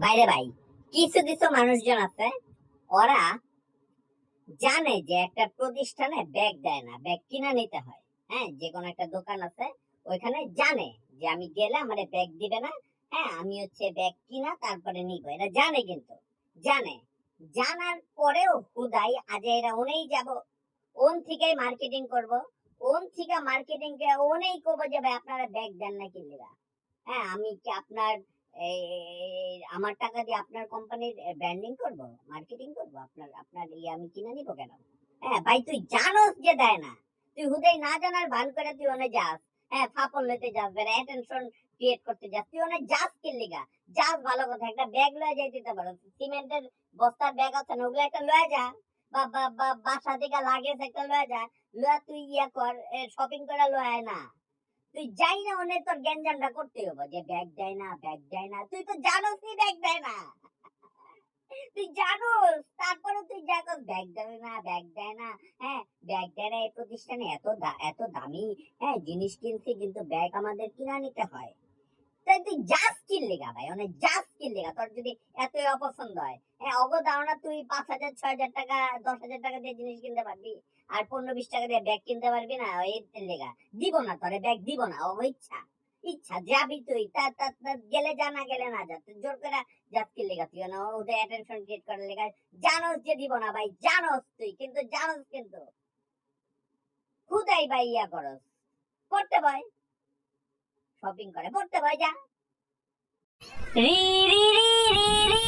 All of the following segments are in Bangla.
বাইরে ভাই, কিছু কিছু মানুষজন আছে, ওরা জানে যে একটা প্রতিষ্ঠানে ব্যাগ দেয় না, ব্যাগ কিনা নিতে হয়। হ্যাঁ, যে কোনো একটা দোকান আছে, ওইখানে জানে যে আমি গেলে আমার ব্যাগ দিবে না। হ্যাঁ, আমি হচ্ছে ব্যাগ কিনা তারপরে নিব, এটা জানে। কিন্তু জানে, জানার পরেও হুদাই আজ এরা ওনেই যাব, ওন থেকে মার্কেটিং করব, ওন থেকে মার্কেটিং কে ওনেই করবো যে ভাই আপনারা ব্যাগ দেন না কিনলিরা। হ্যাঁ, আমি কি আপনার আমার টাকা দিয়ে আপনার কোম্পানির ব্র্যান্ডিং করব, মার্কেটিং করব, আপনার আপনার আমি কিনে নিব কেন? হ্যাঁ ভাই, তুই জানোস যে দেয় না, তুই হুদাই না জানার ভান করে তুই ওনে যাস। হ্যাঁ, ফাপল লইতে যাস, বের অ্যাটেনশন ক্রিয়েট করতে যাস, তুই ওনে যাস কি লিগা? যাস ভালো কথা, একটা ব্যাগ লয়ে যাইতে দিতে পারো, সিমেন্টের বস্তার ব্যাগ আছে না, ওগুলো একটা লয়ে যা, বা বা বা বাসা থেকে লাগেজ একটা লয়ে যা, লয়া তুই ইয়া কর, শপিং করে লয়ে আয় না। তুই যাই না অনেক তোর গ্যাঞ্জামটা করতে হবে যে ব্যাগ দেয় না, ব্যাগ দেয় না, তুই তো জানোসই ব্যাগ দেয় না। তুই জানোস, তারপরে তুই জানোস ব্যাগ দেবে না, ব্যাগ দেয় না। হ্যাঁ, ব্যাগ দেয় না, এই প্রতিষ্ঠানে এত দামি হ্যাঁ জিনিস কিনছি, কিন্তু ব্যাগ আমাদের কিনা নিতে হয়। তাই তুই যাস কিল লেগা ভাই, অনেক যাস কিল লেগা, তোর যদি এতই অপছন্দ হয়। হ্যাঁ, অগ ধারণা তুই 5,000 6,000 টাকা 10,000 টাকা দিয়ে জিনিস কিনতে পারবি, আর 15-20 টাকা দিয়ে ব্যাগ কিনতে পারবি না? এই লেগা দিব না, তোরে ব্যাগ দিব না, ও ইচ্ছা। ইচ্ছা যাবি তুই, তা গেলে যা, না গেলে না যা, তুই জোর করে যাস কিল লেগা, তুই না ওদের অ্যাটেনশন ক্রিয়েট করার লেগা। জানোস যে দিব না ভাই, জানোস তুই, কিন্তু জানোস কিন্তু খুদাই ভাই ইয়া করস, পড়তে ভয়, শপিং করে পড়তে ভয়, যা। রি রি রি রি রি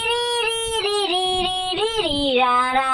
রি রি রি রি রি রি রা রা